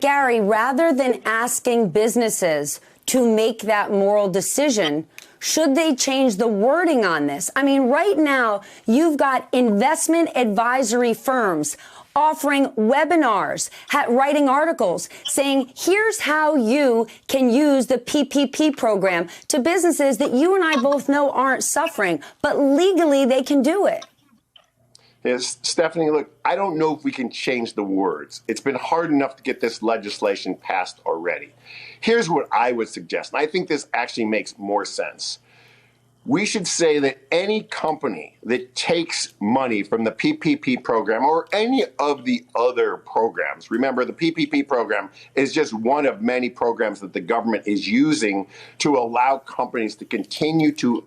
Gary, rather than asking businesses to make that moral decision, should they change the wording on this? I mean, right now, you've got investment advisory firms offering webinars, writing articles, saying, here's how you can use the PPP program to businesses that you and I both know aren't suffering, but legally they can do it. Yes, Stephanie, look, I don't know if we can change the words. It's been hard enough to get this legislation passed already. Here's what I would suggest, and I think this actually makes more sense. We should say that any company that takes money from the PPP program or any of the other programs, remember the PPP program is just one of many programs that the government is using to allow companies to continue to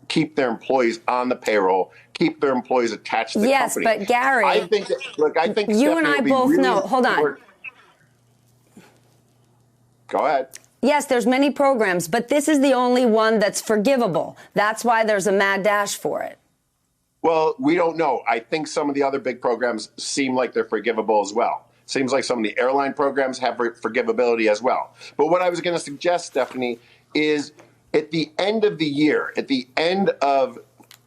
keep their employees on the payroll, keep their employees attached to the company. Yes, but Gary, I think you and I both know. Hold on. Go ahead. Yes, there's many programs, but this is the only one that's forgivable. That's why there's a mad dash for it. Well, we don't know. I think some of the other big programs seem like they're forgivable as well. Seems like some of the airline programs have forgivability as well. But what I was going to suggest, Stephanie, is at the end of the year, at the end of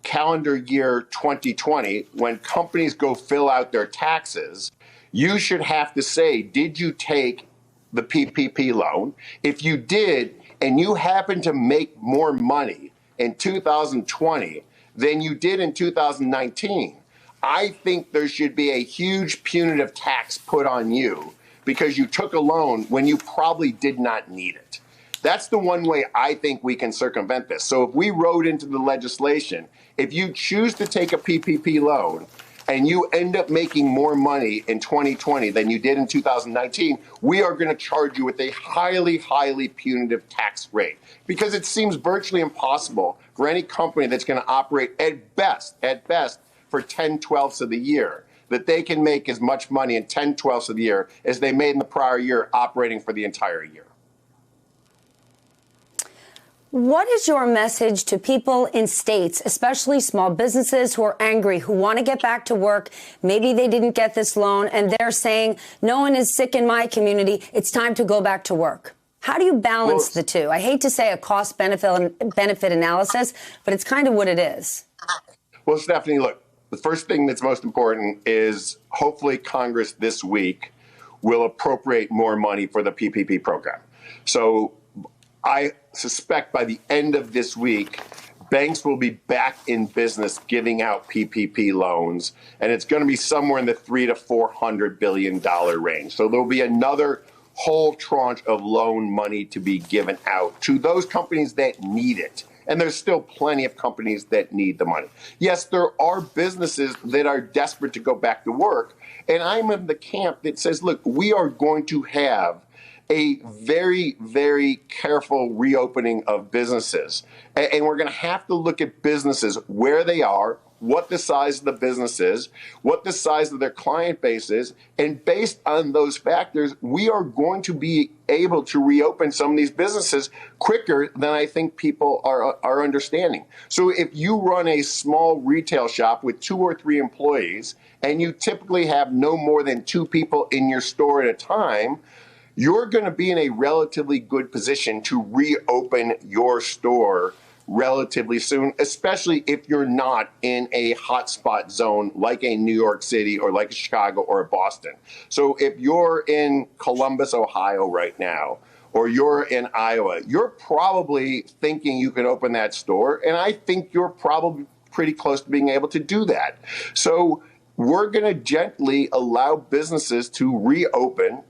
calendar year 2020, when companies go fill out their taxes, you should have to say, did you take the PPP loan? If you did, and you happen to make more money in 2020 than you did in 2019, I think there should be a huge punitive tax put on you because you took a loan when you probably did not need it. That's the one way I think we can circumvent this. So if we wrote into the legislation, if you choose to take a PPP loan and you end up making more money in 2020 than you did in 2019, we are going to charge you with a highly, highly punitive tax rate because it seems virtually impossible for any company that's going to operate at best, for 10/12ths of the year, that they can make as much money in 10/12ths of the year as they made in the prior year operating for the entire year. What is your message to people in states, especially small businesses who are angry, who want to get back to work? Maybe they didn't get this loan and they're saying, no one is sick in my community. It's time to go back to work. How do you balance the two? I hate to say a cost benefit analysis, but it's kind of what it is. Well, Stephanie, look, the first thing that's most important is hopefully Congress this week will appropriate more money for the PPP program. So I suspect by the end of this week, banks will be back in business giving out PPP loans, and it's going to be somewhere in the $300 to $400 billion range. So there'll be another whole tranche of loan money to be given out to those companies that need it. And there's still plenty of companies that need the money. Yes, there are businesses that are desperate to go back to work, and I'm in the camp that says, look, we are going to have a very, very careful reopening of businesses. And we're going to have to look at businesses where they are, what the size of the business is, what the size of their client base is. And based on those factors, we are going to be able to reopen some of these businesses quicker than I think people are understanding. So if you run a small retail shop with 2 or 3 employees, and you typically have no more than 2 people in your store at a time, you're going to be in a relatively good position to reopen your store relatively soon, especially if you're not in a hotspot zone like a New York City or like a Chicago or a Boston. So if you're in Columbus, Ohio right now, or you're in Iowa, you're probably thinking you can open that store. And I think you're probably pretty close to being able to do that. So we're going to gently allow businesses to reopen.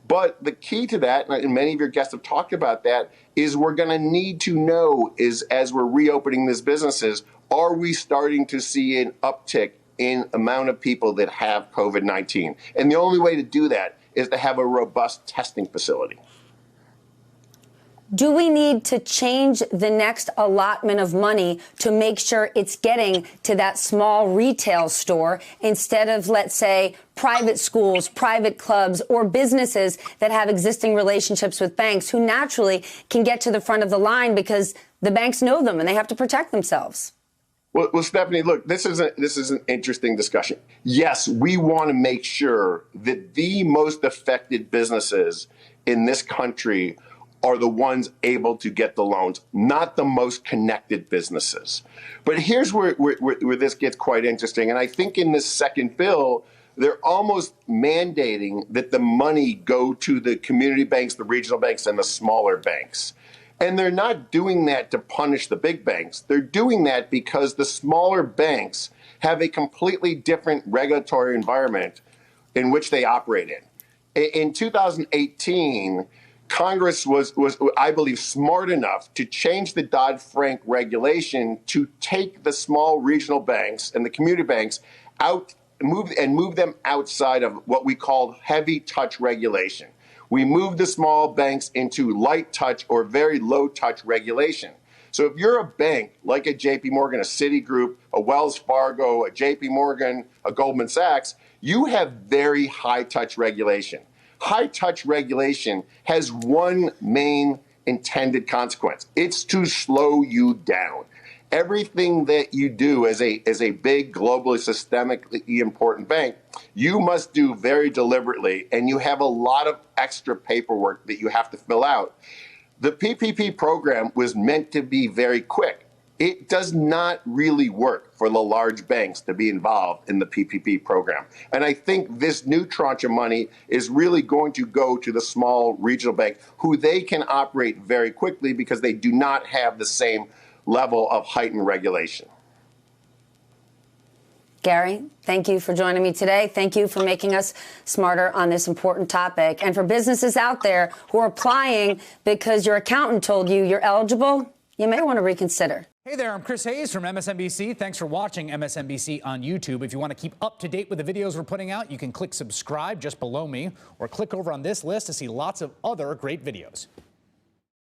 But the key to that, and many of your guests have talked about that, is we're going to need to know is as we're reopening these businesses, are we starting to see an uptick in amount of people that have COVID-19? And the only way to do that is to have a robust testing facility. Do we need to change the next allotment of money to make sure it's getting to that small retail store instead of, let's say, private schools, private clubs, or businesses that have existing relationships with banks who naturally can get to the front of the line because the banks know them and they have to protect themselves? Well, Stephanie, look, this is an interesting discussion. Yes, we want to make sure that the most affected businesses in this country are the ones able to get the loans, not the most connected businesses. But here's where this gets quite interesting. And I think in this second bill, they're almost mandating that the money go to the community banks, the regional banks, and the smaller banks. And they're not doing that to punish the big banks. They're doing that because the smaller banks have a completely different regulatory environment in which they operate in. In 2018, Congress was, I believe, smart enough to change the Dodd-Frank regulation to take the small regional banks and the community banks out, move them outside of what we call heavy touch regulation. We moved the small banks into light touch or very low touch regulation. So if you're a bank like a JP Morgan, a Citigroup, a Wells Fargo, a JP Morgan, a Goldman Sachs, you have very high touch regulation. High touch regulation has one main intended consequence. It's to slow you down. Everything that you do as a big, globally, systemically important bank, you must do very deliberately, and you have a lot of extra paperwork that you have to fill out. The PPP program was meant to be very quick. It does not really work for the large banks to be involved in the PPP program. And I think this new tranche of money is really going to go to the small regional bank, who they can operate very quickly because they do not have the same level of heightened regulation. Gary, thank you for joining me today. Thank you for making us smarter on this important topic. And for businesses out there who are applying because your accountant told you you're eligible, you may want to reconsider. Hey there, I'm Chris Hayes from MSNBC. Thanks for watching MSNBC on YouTube. If you want to keep up to date with the videos we're putting out, you can click subscribe just below me or click over on this list to see lots of other great videos.